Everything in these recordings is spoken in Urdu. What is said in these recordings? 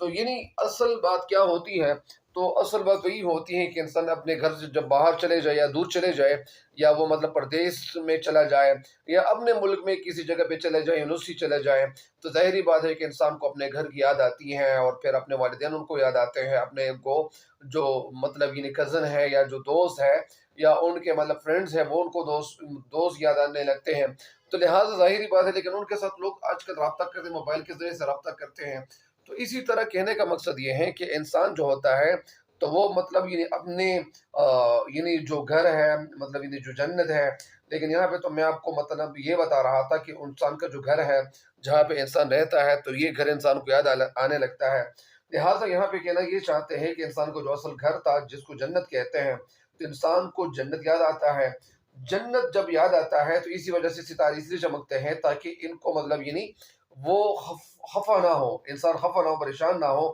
تو یعنی اصل بات کیا ہوتی ہے؟ تو اصل بات وہی ہوتی ہے کہ انسان اپنے گھر سے جب باہر چلے جائے یا دور چلے جائے، یا وہ مطلب پردیس میں چلا جائے، یا اپنے ملک میں کسی جگہ پہ چلے جائے، یونیورسٹی چلے جائے، تو ظاہری بات ہے کہ انسان کو اپنے گھر کی یاد آتی ہے، اور پھر اپنے والدین ان کو یاد آتے ہیں، اپنے کو جو مطلب یعنی کزن ہے یا جو دوست ہے یا ان کے مطلب فرینڈز ہیں، وہ ان کو دوست یاد آنے لگتے ہیں۔ تو لہٰذا ظاہری بات ہے، لیکن ان کے ساتھ لوگ آج کل رابطہ کرتے ہیں، موبائل کے ذریعے سے رابطہ کرتے ہیں۔ تو اسی طرح کہنے کا مقصد یہ ہے کہ انسان جو ہوتا ہے تو وہ مطلب یعنی اپنے یعنی جو گھر ہے، مطلب یعنی جو جنت ہے، لیکن یہاں پہ تو میں آپ کو مطلب یہ بتا رہا تھا کہ انسان کا جو گھر ہے جہاں پہ انسان رہتا ہے، تو یہ گھر انسان کو یاد آنے لگتا ہے۔ لہٰذا یہاں پہ کہنا یہ چاہتے ہیں کہ انسان کو جو اصل گھر تھا، جس کو جنت کہتے ہیں، تو انسان کو جنت یاد آتا ہے۔ جنت جب یاد آتا ہے تو اسی وجہ سے ستارے اس لیے چمکتے ہیں تاکہ ان کو مطلب یعنی وہ خفا نہ ہو، انسان خفا نہ ہو، پریشان نہ ہو۔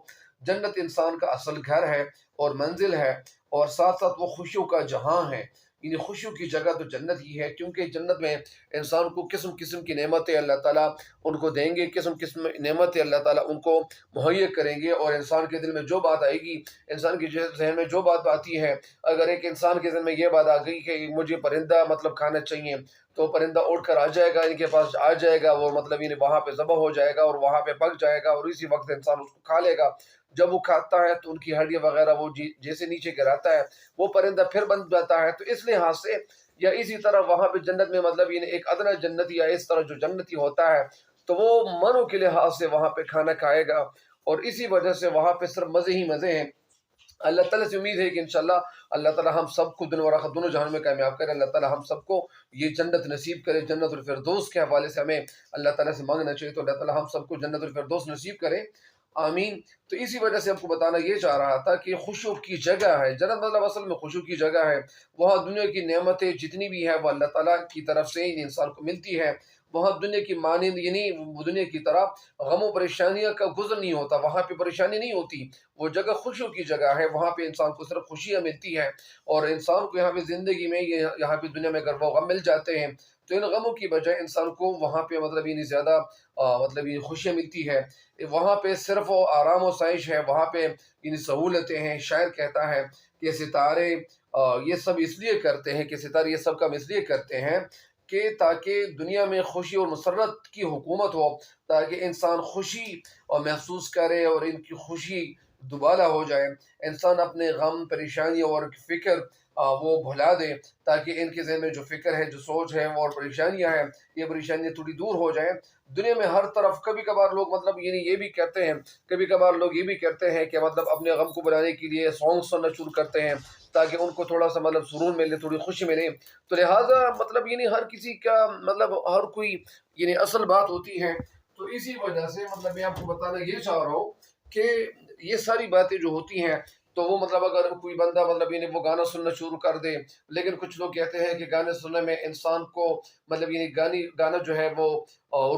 جنت انسان کا اصل گھر ہے اور منزل ہے، اور ساتھ ساتھ وہ خوشیوں کا جہاں ہے، یعنی خوشیوں کی جگہ تو جنت ہی ہے، کیونکہ جنت میں انسان کو قسم قسم کی نعمتیں اللہ تعالیٰ ان کو دیں گے، قسم قسم نعمتیں اللہ تعالیٰ ان کو مہیا کریں گے، اور انسان کے دل میں جو بات آئے گی، انسان کے ذہن میں جو بات آتی ہے، اگر ایک انسان کے ذہن میں یہ بات آ گئی کہ مجھے پرندہ مطلب کھانا چاہیے، تو پرندہ اڑ کر آ جائے گا، ان کے پاس آ جائے گا، وہ مطلب یعنی وہاں پہ ذبح ہو جائے گا اور وہاں پہ پک جائے گا، اور اسی وقت انسان اس کو کھا لے گا۔ جب وہ کھاتا ہے تو ان کی ہڈیاں وغیرہ وہ جیسے نیچے گراتا ہے، وہ پرندہ پھر بن جاتا ہے۔ تو اس لحاظ سے یا اسی طرح وہاں پہ جنت میں مطلب یعنی ایک ادنا جنتی یا اس طرح جو جنتی ہوتا ہے، تو وہ منوں کے لحاظ سے وہاں پہ کھانا کھائے گا، اور اسی وجہ سے وہاں پہ صرف مزے ہی مزے ہیں۔ اللہ تعالیٰ سے امید ہے کہ انشاءاللہ اللہ تعالیٰ ہم سب کو دنیا اور آخرت دونوں جہان میں کامیاب کرے۔ اللہ تعالیٰ ہم سب کو یہ جنت نصیب کرے۔ جنت الفردوس کے حوالے سے ہمیں اللہ تعالیٰ سے مانگنا چاہیے، تو اللہ تعالیٰ ہم سب کو جنت الفردوس نصیب کرے، آمین۔ تو اسی وجہ سے آپ کو بتانا یہ چاہ رہا تھا کہ خوشیوں کی جگہ ہے جنت، مطلب اصل میں خوشیوں کی جگہ ہے۔ وہاں دنیا کی نعمتیں جتنی بھی ہیں وہ اللہ تعالیٰ کی طرف سے انسان کو ملتی ہے۔ وہاں دنیا کی مانند یعنی دنیا کی طرح غم و پریشانیاں کا گزر نہیں ہوتا، وہاں پہ پریشانی نہیں ہوتی۔ وہ جگہ خوشیوں کی جگہ ہے، وہاں پہ انسان کو صرف خوشیاں ملتی ہیں، اور انسان کو یہاں پہ زندگی میں یہاں پہ دنیا میں اگر وہ غم مل جاتے ہیں، تو ان غموں کی بجائے انسان کو وہاں پہ مطلب یعنی زیادہ مطلب یہ خوشیاں ملتی ہے۔ وہاں پہ صرف و آرام و سائش ہے، وہاں پہ یعنی سہولتیں ہیں۔ شاعر کہتا ہے کہ ستارے یہ سب اس لیے کرتے ہیں، کہ ستارے یہ سب کام اس لیے کرتے ہیں کہ تاکہ دنیا میں خوشی اور مسرت کی حکومت ہو، تاکہ انسان خوشی اور محسوس کرے اور ان کی خوشی دوبالا ہو جائے، انسان اپنے غم، پریشانی اور فکر وہ بھلا دے، تاکہ ان کے ذہن میں جو فکر ہے، جو سوچ ہے اور پریشانیاں ہیں، یہ پریشانیاں تھوڑی دور ہو جائیں۔ دنیا میں ہر طرف کبھی کبھار لوگ مطلب یعنی یہ بھی کرتے ہیں، کبھی کبھار لوگ یہ بھی کرتے ہیں کہ مطلب اپنے غم کو بلانے کے لیے سانگ سننا شروع کرتے ہیں، تاکہ ان کو تھوڑا سا مطلب سرور ملے، تھوڑی خوشی ملے۔ تو لہٰذا مطلب یعنی ہر کسی کا مطلب ہر کوئی یعنی اصل بات ہوتی ہے۔ تو اسی وجہ سے مطلب میں آپ کو بتانا یہ چاہ رہا ہوں کہ یہ ساری باتیں جو ہوتی ہیں، تو وہ مطلب اگر کوئی بندہ مطلب یعنی وہ گانا سننا شروع کر دے، لیکن کچھ لوگ کہتے ہیں کہ گانے سننے میں انسان کو مطلب یعنی گانا جو ہے وہ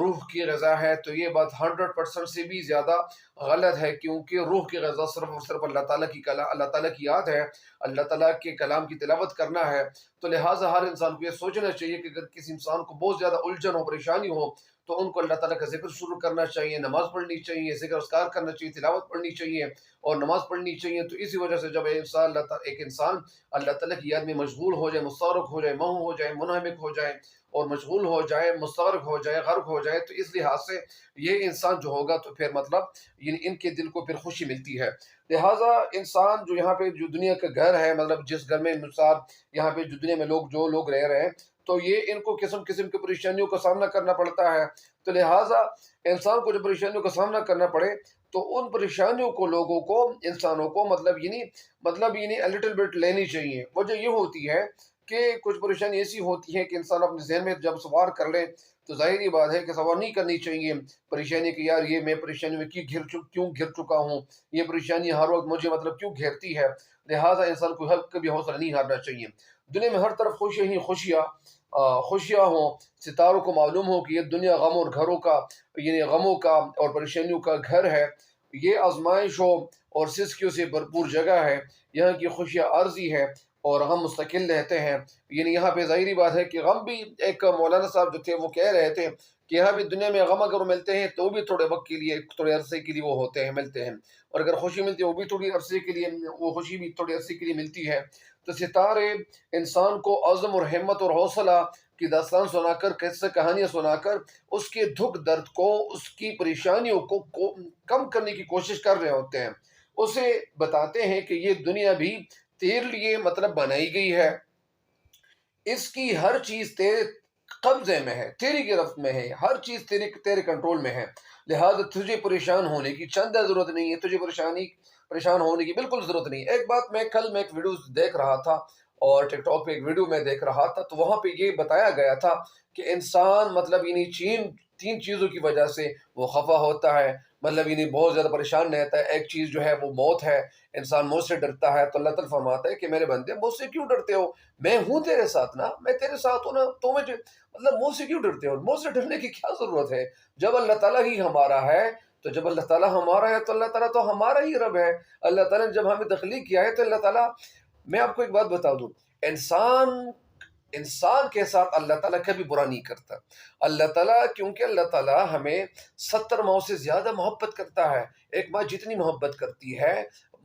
روح کی غذا ہے، تو یہ بات 100% سے بھی زیادہ غلط ہے، کیونکہ روح کی غذا صرف اور صرف اللہ تعالیٰ کی یاد ہے، اللہ تعالیٰ کے کلام کی تلاوت کرنا ہے۔ تو لہٰذا ہر انسان کو یہ سوچنا چاہیے کہ اگر کسی انسان کو بہت زیادہ الجھن ہو، پریشانی ہو، تو ان کو اللہ تعالیٰ کا ذکر شروع کرنا چاہیے، نماز پڑھنی چاہیے، ذکر اذکار کرنا چاہیے، تلاوت پڑھنی چاہیے اور نماز پڑھنی چاہیے۔ تو اسی وجہ سے جب ایک انسان اللہ تعالیٰ کی یاد میں مشغول ہو جائے، مستغرق ہو جائے، مہو ہو جائے، منہمک ہو جائے اور مشغول ہو جائے، مستغرق ہو جائے، غرق ہو جائے، تو اس لحاظ سے یہ انسان جو ہوگا تو پھر مطلب ان کے دل کو پھر خوشی ملتی ہے۔ لہٰذا انسان جو یہاں پہ جو دنیا کا گھر ہے، مطلب جس گھر میں مثال یہاں پہ جو دنیا میں جو لوگ رہ رہے ہیں، تو یہ ان کو قسم قسم کی پریشانیوں کا سامنا کرنا پڑتا ہے۔ تو لہٰذا انسان کو جب پریشانیوں کا سامنا کرنا پڑے، تو ان پریشانیوں کو لوگوں کو، انسانوں کو مطلب یعنی لٹل بٹ لینی چاہیے۔ وجہ یہ ہوتی ہے کہ کچھ پریشانی ایسی ہوتی ہے کہ انسان اپنے ذہن میں جب سوار کر لے، تو ظاہری بات ہے کہ سوار نہیں کرنی چاہیے پریشانی کہ یار یہ میں پریشانی میں کیوں گھر چکا ہوں، یہ پریشانی ہر وقت مجھے مطلب کیوں گھیرتی ہے۔ لہٰذا انسان کو کبھی حوصلہ نہیں ہارنا چاہیے۔ دنیا میں ہر طرف خوشیاں ہی خوشیاں ہوں، ستاروں کو معلوم ہو کہ یہ دنیا غم اور گھروں کا یعنی غموں کا اور پریشانیوں کا گھر ہے، یہ آزمائشوں اور سسکیوں سے بھرپور جگہ ہے، یہاں کی خوشیاں عارضی ہے اور غم مستقل رہتے ہیں۔ یعنی یہاں پہ ظاہری بات ہے کہ غم بھی، ایک مولانا صاحب جو تھے وہ کہہ رہے تھے کہ یہاں بھی دنیا میں غم اگر وہ ملتے ہیں تو بھی تھوڑے وقت کے لیے، تھوڑے عرصے کے لیے وہ ہوتے ہیں، ملتے ہیں، اور اگر خوشی ملتی ہے وہ بھی تھوڑی عرصے کے لیے، وہ خوشی بھی تھوڑے عرصے کے لیے ملتی ہے۔ تو ستارے انسان کو عزم اور ہمت اور حوصلہ کی داستان سنا کر، قصے کہانیاں سنا کر، اس کے دکھ درد کو، اس کی پریشانیوں کو کم کرنے کی کوشش کر رہے ہوتے ہیں۔ اسے بتاتے ہیں کہ یہ دنیا بھی تیرے لیے مطلب بنائی گئی ہے، اس کی ہر چیز تیرے قبضے میں ہے، تیری گرفت میں ہے، ہر چیز تیرے کنٹرول میں ہے، لہٰذا تجھے پریشان ہونے کی چندہ ضرورت نہیں ہے، تجھے پریشان ہونے کی بالکل ضرورت نہیں ہے۔ ایک بات میں ایک ویڈیو دیکھ رہا تھا، اور ٹک ٹاک پہ ایک ویڈیو میں دیکھ رہا تھا، تو وہاں پہ یہ بتایا گیا تھا کہ انسان مطلب یعنی تین چیزوں کی وجہ سے وہ خفا ہوتا ہے، مطلب یعنی بہت زیادہ پریشان رہتا ہے۔ ایک چیز جو ہے وہ موت ہے، انسان موت سے ڈرتا ہے، تو اللہ تعالیٰ فرماتا ہے کہ میرے بندے موت سے کیوں ڈرتے ہو، میں ہوں تیرے ساتھ نا، میں تیرے ساتھ ہوں نا، تو مجھے مطلب موت سے کیوں ڈرتے ہو؟ موت سے ڈرنے کی کیا ضرورت ہے؟ جب اللہ تعالیٰ ہی ہمارا ہے، تو جب اللہ تعالیٰ ہمارا ہے تو اللہ تعالیٰ تو ہمارا ہی رب ہے۔ اللہ تعالیٰ نے جب ہمیں تخلیق کیا ہے تو اللہ تعالیٰ، میں آپ کو ایک بات بتا دوں، انسان انسان کے ساتھ اللہ تعالیٰ کبھی برا نہیں کرتا۔ اللہ تعالیٰ، کیونکہ اللہ تعالیٰ ہمیں 70 ماؤں سے زیادہ محبت کرتا ہے۔ ایک ماں جتنی محبت کرتی ہے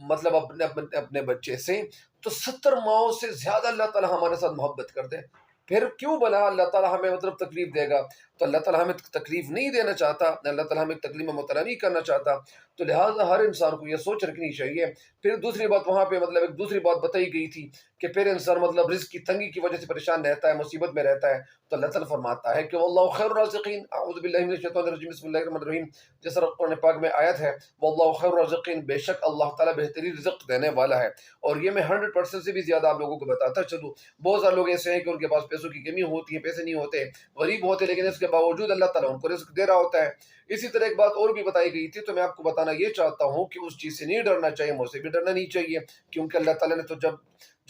مطلب اپنے بچے سے، تو 70 ماؤں سے زیادہ اللہ تعالیٰ ہمارے ساتھ محبت کرتے ہیں۔ پھر کیوں بلا اللہ تعالیٰ ہمیں مطلب تکلیف دے گا؟ تو اللہ تعالیٰ ہمیں تکلیف نہیں دینا چاہتا، اللہ تعالیٰ ہمیں تکلیف میں مبتلا نہیں کرنا چاہتا، تو لہٰذا ہر انسان کو یہ سوچ رکھنی چاہیے۔ پھر دوسری بات وہاں پہ مطلب ایک دوسری بات بتائی گئی تھی کہ پھر انسان مطلب رزق کی تنگی کی وجہ سے پریشان رہتا ہے، مصیبت میں رہتا ہے، تو اللہ تعالیٰ فرماتا ہے کہ واللہ خیر الرازقین، اعوذ باللہ من الشیطان الرجیم، بسم اللہ الرحمن الرحیم، جس طرح قرآن پاک میں آیت ہے واللہ خیر الرازقین، بے شک اللہ تعالیٰ بہترین رزق دینے والا ہے۔ اور یہ میں 100% سے بھی زیادہ آپ لوگوں کو بتاتا چلوں، بہت سارے لوگ ایسے ہیں کہ ان کے پاس پیسوں کی کمی ہوتی ہے، پیسے نہیں ہوتے، غریب ہوتے، لیکن اس کے باوجود اللہ تعالیٰ ان کو رزق دے رہا ہوتا ہے۔ اسی طرح ایک بات اور بھی بتائی گئی تھی، تو میں آپ کو بتانا یہ چاہتا ہوں کہ اس چیز سے نہیں ڈرنا چاہیے، مجھ سے بھی ڈرنا نہیں چاہیے، کیونکہ اللہ تعالیٰ نے تو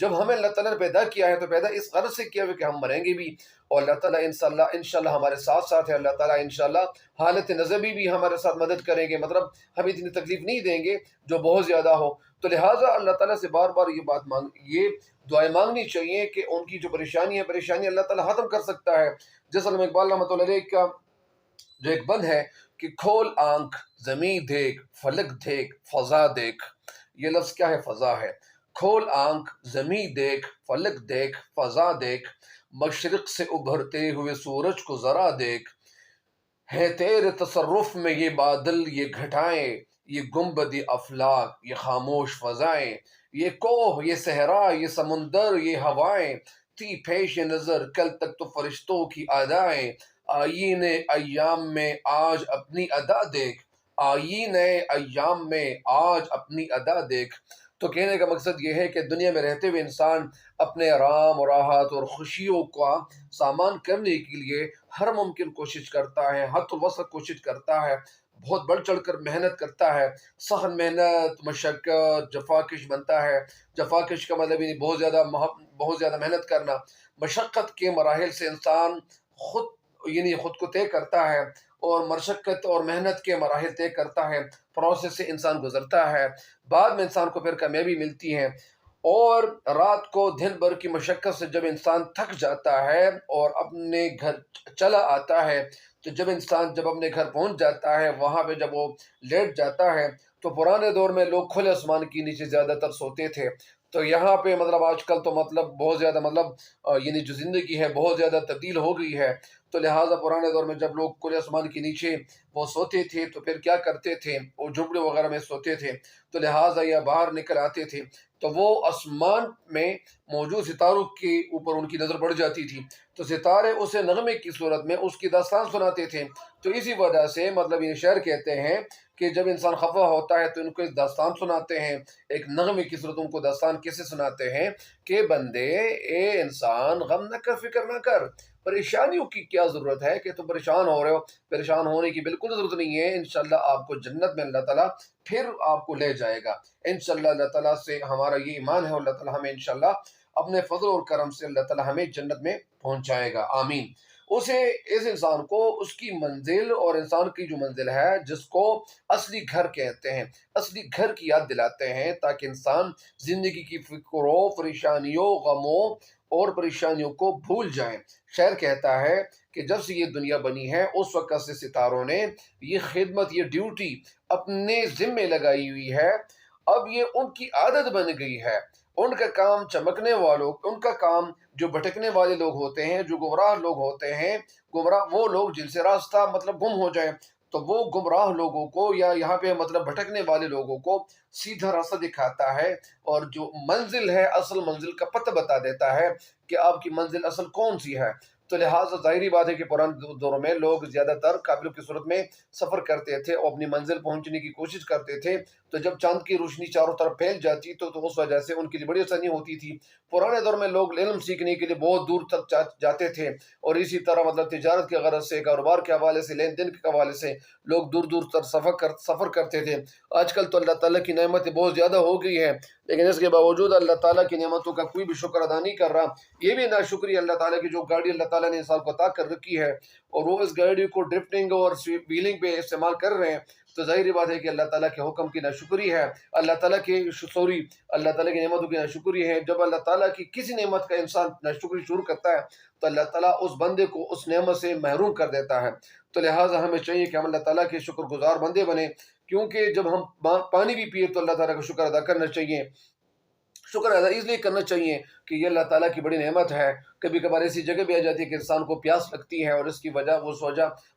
جب ہمیں اللہ تعالیٰ نے پیدا کیا ہے تو پیدا اس غرض سے کیا ہے کہ ہم مریں گے بھی، اور اللہ تعالیٰ انشاءاللہ ہمارے ساتھ ہے، اللہ تعالیٰ انشاءاللہ حالت نظبی بھی ہمارے ساتھ مدد کریں گے، مطلب ہمیں اتنی تکلیف نہیں دیں گے جو بہت زیادہ ہو۔ تو لہٰذا اللہ تعالیٰ سے بار بار یہ دعائیں مانگنی چاہیے کہ ان کی جو پریشانی اللہ تعالیٰ ختم کر سکتا ہے۔ جیسے علامہ اقبال رحمۃ اللہ علیہ کا جو ایک بند ہے کہ کھول آنکھ زمیں دیکھ، فلک دیکھ، فضا دیکھ، یہ لفظ کیا ہے؟ فضا ہے۔ کھول آنکھ زمیں دیکھ، فلک دیکھ، فضا دیکھ، مشرق سے ابھرتے ہوئے سورج کو ذرا دیکھ، ہے تیرے تصرف میں یہ بادل، یہ گھٹائیں، یہ گنبد افلاک، یہ خاموش فضائیں، یہ کوہ، یہ صحرا، یہ سمندر، یہ ہوائیں، تھی پیش نظر کل تک تو فرشتوں کی ادائیں، آئین ایام میں آج اپنی ادا دیکھ، آئین ایام میں آج اپنی ادا دیکھ۔ تو کہنے کا مقصد یہ ہے کہ دنیا میں رہتے ہوئے انسان اپنے آرام اور راحت اور خوشیوں کا سامان کرنے کے لیے ہر ممکن کوشش کرتا ہے، حد الوسع کوشش کرتا ہے، بہت بڑھ چڑھ کر محنت کرتا ہے، سخت محنت، مشقت، جفاکش بنتا ہے۔ جفاکش کا مطلب یعنی بہت زیادہ محنت کرنا۔ مشقت کے مراحل سے انسان خود کو طے کرتا ہے، اور مشقت اور محنت کے مراحل طے کرتا ہے، پروسیس سے انسان گزرتا ہے، بعد میں انسان کو پھر کامیابی ملتی ہے۔ اور رات کو دن بھر کی مشقت سے جب انسان تھک جاتا ہے اور اپنے گھر چلا آتا ہے، تو جب اپنے گھر پہنچ جاتا ہے، وہاں پہ جب وہ لیٹ جاتا ہے، تو پرانے دور میں لوگ کھلے آسمان کے نیچے زیادہ تر سوتے تھے۔ تو یہاں پہ مطلب آج کل تو مطلب بہت زیادہ یعنی جو زندگی ہے بہت زیادہ تبدیل ہو گئی ہے، تو لہٰذا پرانے دور میں جب لوگ کھلے آسمان کے نیچے وہ سوتے تھے تو پھر کیا کرتے تھے؟ وہ جھونپڑے وغیرہ میں سوتے تھے، تو لہٰذا یا باہر نکل آتے تھے تو وہ آسمان میں موجود ستاروں کے اوپر ان کی نظر پڑ جاتی تھی، تو ستارے اسے نغمے کی صورت میں اس کی داستان سناتے تھے۔ تو اسی وجہ سے مطلب یہ شعر کہتے ہیں کہ جب انسان خفا ہوتا ہے تو ان کو ایک داستان سناتے ہیں، ایک نغمے کی صورت ان کو داستان کیسے سناتے ہیں کہ بندے، اے انسان، غم نہ کر، فکر نہ کر، پریشانیوں کی کیا ضرورت ہے کہ تم پریشان ہو رہے ہو؟ پریشان ہونے کی بالکل ضرورت نہیں ہے، انشاءاللہ آپ کو جنت میں اللہ تعالیٰ پھر آپ کو لے جائے گا انشاءاللہ۔ اللہ تعالیٰ سے ہمارا یہ ایمان ہے، اور اللہ تعالیٰ ہمیں انشاءاللہ اپنے فضل اور کرم سے اللہ تعالیٰ ہمیں جنت میں پہنچائے گا، آمین۔ اس انسان کو اس کی منزل، اور انسان کی جو منزل ہے جس کو اصلی گھر کہتے ہیں، اصلی گھر کی یاد دلاتے ہیں، تاکہ انسان زندگی کی فکروں، پریشانیوں، غموں اور پریشانیوں کو بھول جائیں۔ شاعر کہتا ہے کہ جب سے یہ دنیا بنی ہے اس وقت سے ستاروں نے یہ خدمت، یہ ڈیوٹی اپنے ذمے لگائی ہوئی ہے، اب یہ ان کی عادت بن گئی ہے۔ ان کا کام چمکنے والوں، ان کا کام جو بھٹکنے والے لوگ ہوتے ہیں، جو گمراہ لوگ ہوتے ہیں، گمراہ وہ لوگ جن سے راستہ مطلب گم ہو جائے، تو وہ گمراہ لوگوں کو یا یہاں پہ مطلب بھٹکنے والے لوگوں کو سیدھا راستہ دکھاتا ہے، اور جو منزل ہے اصل منزل کا پتہ بتا دیتا ہے کہ آپ کی منزل اصل کون سی ہے۔ تو لہٰذا ظاہری بات ہے کہ پرانے دوروں میں لوگ زیادہ تر قافلوں کی صورت میں سفر کرتے تھے اور اپنی منزل پہنچنے کی کوشش کرتے تھے، تو جب چاند کی روشنی چاروں طرف پھیل جاتی تو اس وجہ سے ان کے لیے بڑی آسانی ہوتی تھی۔ پرانے دور میں لوگ علم سیکھنے کے لیے بہت دور تک جاتے تھے، اور اسی طرح مطلب تجارت کے غرض سے، کاروبار کے حوالے سے، لین دین کے حوالے سے لوگ دور دور تک سفر کرتے تھے۔ آج کل تو اللہ تعالیٰ کی نعمتیں بہت زیادہ ہو گئی ہیں، لیکن اس کے باوجود اللہ تعالیٰ کی نعمتوں کا کوئی بھی شکر ادا نہیں کر رہا۔ یہ بھی ناشکری اللہ تعالیٰ کی، جو گاڑی اللہ تعالیٰ نے انسان کو عطا کر رکھی ہے اور وہ اس گاڑی کو ڈرفٹنگ اور ویلنگ پہ استعمال کر رہے ہیں، تو ظاہری بات ہے کہ اللہ تعالیٰ کے حکم کی ناشکری ہے، اللہ تعالیٰ کی اللہ تعالیٰ کی نعمتوں کی ناشکری ہے۔ جب اللہ تعالیٰ کی کسی نعمت کا انسان ناشکری شروع کرتا ہے تو اللہ تعالیٰ اس بندے کو اس نعمت سے محروم کر دیتا ہے۔ تو لہٰذا ہمیں چاہیے کہ ہم اللہ تعالیٰ کے شکر گزار بندے بنیں، کیونکہ جب ہم پانی بھی پیے تو اللہ تعالیٰ کا شکر ادا کرنا چاہیے۔ شکر ادا اس لیے کرنا چاہیے کہ یہ اللہ تعالیٰ کی بڑی نعمت ہے۔ کبھی کبھار ایسی جگہ بھی آ جاتی ہے کہ انسان کو پیاس لگتی ہے اور اس کی وجہ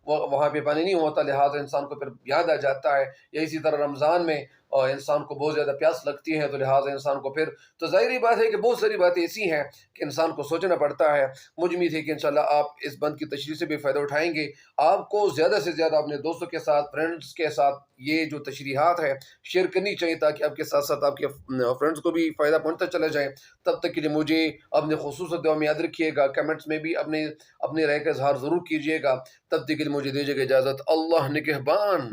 وہاں پہ پانی نہیں ہوتا، لہٰذا انسان کو پھر یاد آ جاتا ہے، یا اسی طرح رمضان میں اور انسان کو بہت زیادہ پیاس لگتی ہے، تو لہٰذا انسان کو پھر تو ظاہری بات ہے کہ بہت ساری باتیں ایسی ہیں کہ انسان کو سوچنا پڑتا ہے۔ مجھ امید ہے کہ انشاءاللہ آپ اس بند کی تشریح سے بھی فائدہ اٹھائیں گے۔ آپ کو زیادہ سے زیادہ اپنے دوستوں کے ساتھ، فرینڈز کے ساتھ یہ جو تشریحات ہے شیئر کرنی چاہیے، تاکہ آپ کے ساتھ ساتھ آپ کے فرینڈز کو بھی فائدہ پہنچتا چلا جائے۔ تب تک کے لیے مجھے اپنے خصوصی دعا میں یاد رکھیے گا، کمنٹس میں بھی اپنی رائے کا اظہار ضرور کیجیے گا۔ تب تک کے لیے مجھے دیجیے گا اجازت۔ اللہ نگہبان۔